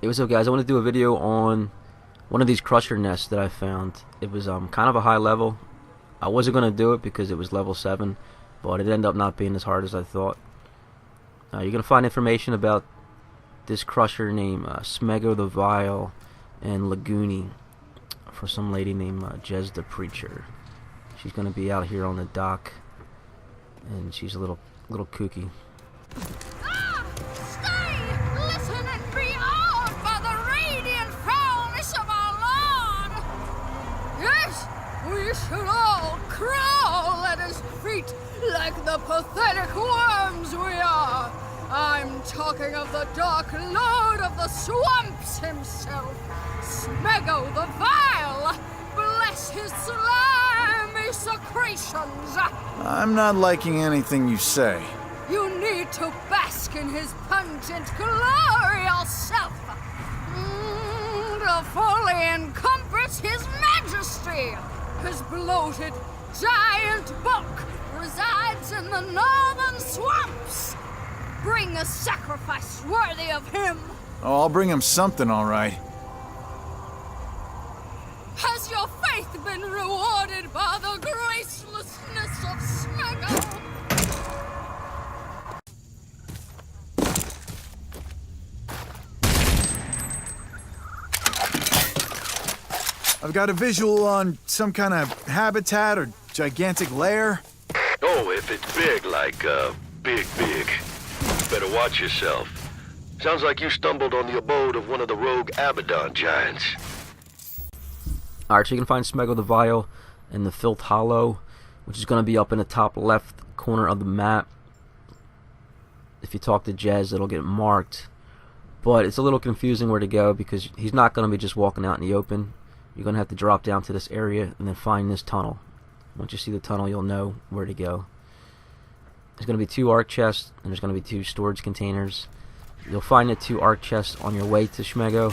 Hey, what's up, guys? I want to do a video on one of these crusher nests that I found. It was kind of a high level. I wasn't going to do it because it was level 7, but it ended up not being as hard as I thought. You're going to find information about this crusher named Smeggo the Vile and Lagooni for some lady named Jez the Preacher. She's going to be out here on the dock, and she's a little kooky. We should all crawl at his feet like the pathetic worms we are. I'm talking of the dark lord of the swamps himself, Smeggo the Vile. Bless his slimy secretions. I'm not liking anything you say. You need to bask in his pungent glory yourself. To fully encompass his majesty. His bloated, giant bulk resides in the northern swamps. Bring a sacrifice worthy of him. Oh, I'll bring him something, all right. Has your faith been rewarded by the gracelessness of Smeggo? I've got a visual on some kind of habitat or gigantic lair. Oh, if it's big, like, big. Better watch yourself. Sounds like you stumbled on the abode of one of the rogue Abaddon giants. Alright, so you can find Smeggo the Vile in the Filth Hollow, which is going to be up in the top left corner of the map. If you talk to Jez, it'll get marked. But it's a little confusing where to go because he's not going to be just walking out in the open. You're going to have to drop down to this area and then find this tunnel. Once you see the tunnel, you'll know where to go. There's going to be 2 arc chests, and there's going to be 2 storage containers. You'll find the 2 arc chests on your way to Smeggo,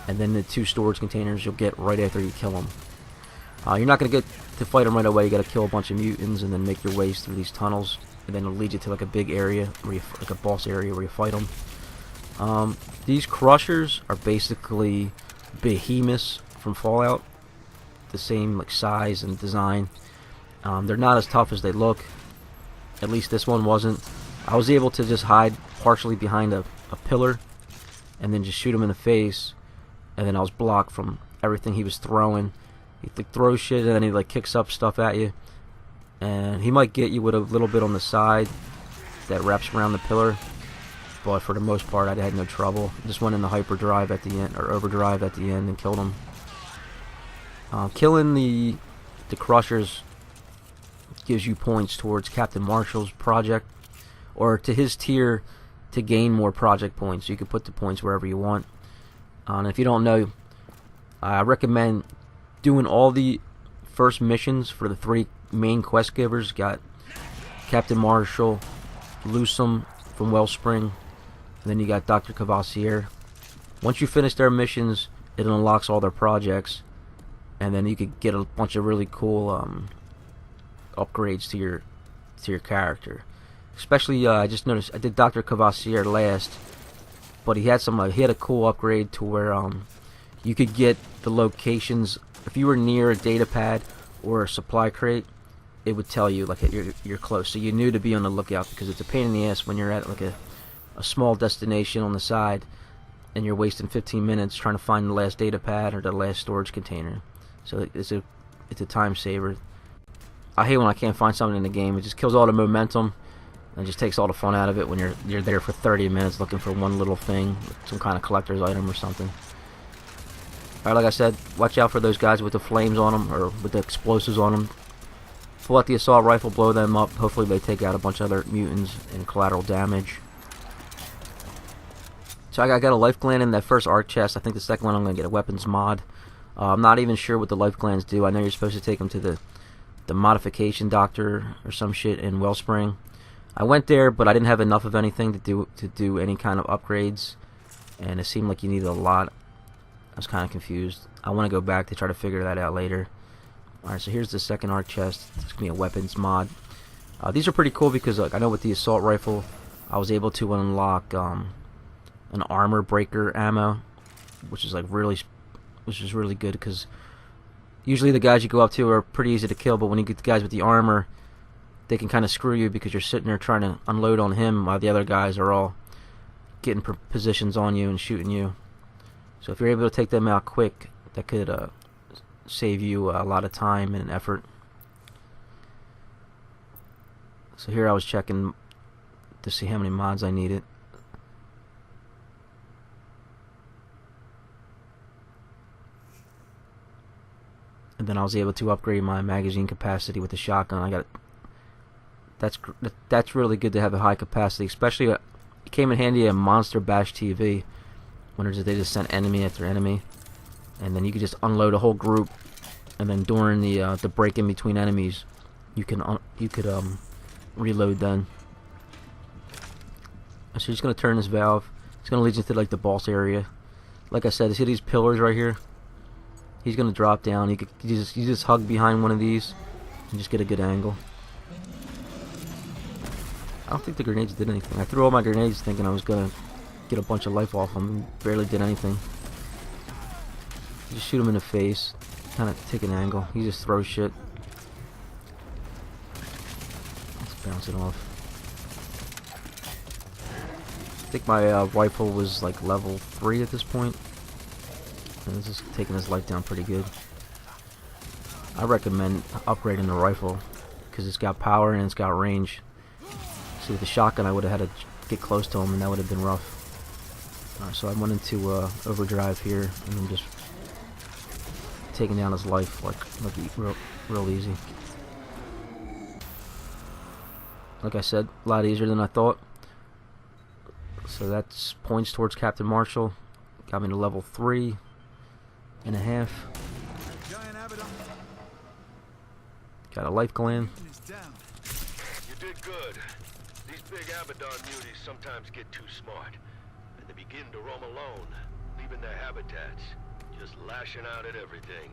and then the 2 storage containers you'll get right after you kill them. You're not going to get to fight them right away. You got to kill a bunch of mutants and then make your ways through these tunnels, and then it'll lead you to like a big area, where like a boss area where you fight them. These crushers are basically behemoths from Fallout, the same like size and design. They're not as tough as they look. At least this one wasn't. I was able to just hide partially behind a pillar and then just shoot him in the face, and then I was blocked from everything he was throwing. He like throws shit and then he like kicks up stuff at you, and he might get you with a little bit on the side that wraps around the pillar, but for the most part I had no trouble. Just went in the hyperdrive at the end, or overdrive at the end, and killed him. Killing the crushers gives you points towards Captain Marshall's project, or to his tier, to gain more project points. So you can put the points wherever you want. And if you don't know, I recommend doing all the first missions for the 3 main quest givers. Got Captain Marshall, Lusum from Wellspring, and then you got Dr. Cavassier. Once you finish their missions, it unlocks all their projects, and then you could get a bunch of really cool upgrades to your character. Especially, I just noticed I did Dr. Cavassier last, but he had a cool upgrade to where you could get the locations if you were near a data pad or a supply crate. It would tell you like you're close, so you knew to be on the lookout, because it's a pain in the ass when you're at like a small destination on the side and you're wasting 15 minutes trying to find the last data pad or the last storage container. So it's a time saver. I hate when I can't find something in the game. It just kills all the momentum and just takes all the fun out of it when you're there for 30 minutes looking for one little thing, some kind of collector's item or something. Alright, like I said, watch out for those guys with the flames on them, or with the explosives on them. Pull out the assault rifle, blow them up. Hopefully they take out a bunch of other mutants and collateral damage. So I got a life gland in that first arc chest. I think the second one I'm going to get a weapons mod. I'm not even sure what the life glands do. I know you're supposed to take them to the modification doctor or some shit in Wellspring. I went there, but I didn't have enough of anything to do any kind of upgrades, and it seemed like you needed a lot. I was kind of confused. I want to go back to try to figure that out later. Alright, so here's the second arc chest. It's going to be a weapons mod. These are pretty cool because I know with the assault rifle I was able to unlock an armor breaker ammo, which is really good, because usually the guys you go up to are pretty easy to kill, but when you get the guys with the armor, they can kind of screw you because you're sitting there trying to unload on him while the other guys are all getting positions on you and shooting you. So if you're able to take them out quick, that could save you a lot of time and effort. So here I was checking to see how many mods I needed. And then I was able to upgrade my magazine capacity with the shotgun. I got that's really good to have a high capacity, especially it came in handy at Monster Bash TV when they just sent enemy after enemy, and then you could just unload a whole group, and then during the break in between enemies, you could reload then. So you're just gonna turn this valve. It's gonna lead you to like the boss area. Like I said, see these pillars right here? He's gonna drop down. You just hug behind one of these and just get a good angle. I don't think the grenades did anything. I threw all my grenades thinking I was gonna get a bunch of life off them. Barely did anything. Just shoot him in the face. Kind of take an angle. He just throws shit. Let's bounce it off. I think my rifle was like level 3 at this point. And it's just taking his life down pretty good. I recommend upgrading the rifle because it's got power and it's got range. See, with the shotgun I would have had to get close to him and that would have been rough. Alright, so I went into overdrive here and I'm just taking down his life like real easy. Like I said, a lot easier than I thought. So that's points towards Captain Marshall. Got me to level 3.5. Got a life gland. You did good. These big Abaddon muties sometimes get too smart, and they begin to roam alone, leaving their habitats, just lashing out at everything.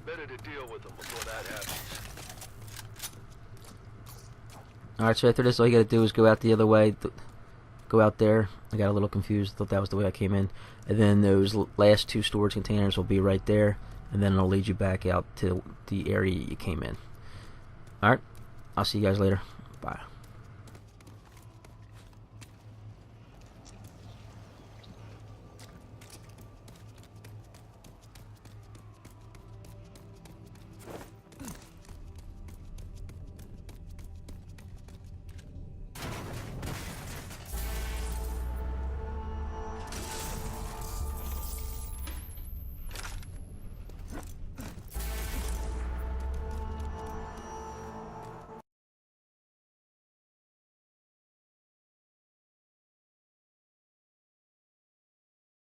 Better to deal with them before that happens. Alright, so after this, all you gotta do is go out the other way. Go out there. I got a little confused. Thought that was the way I came in. And then those last 2 storage containers will be right there. And then it'll lead you back out to the area you came in. Alright, I'll see you guys later. Bye.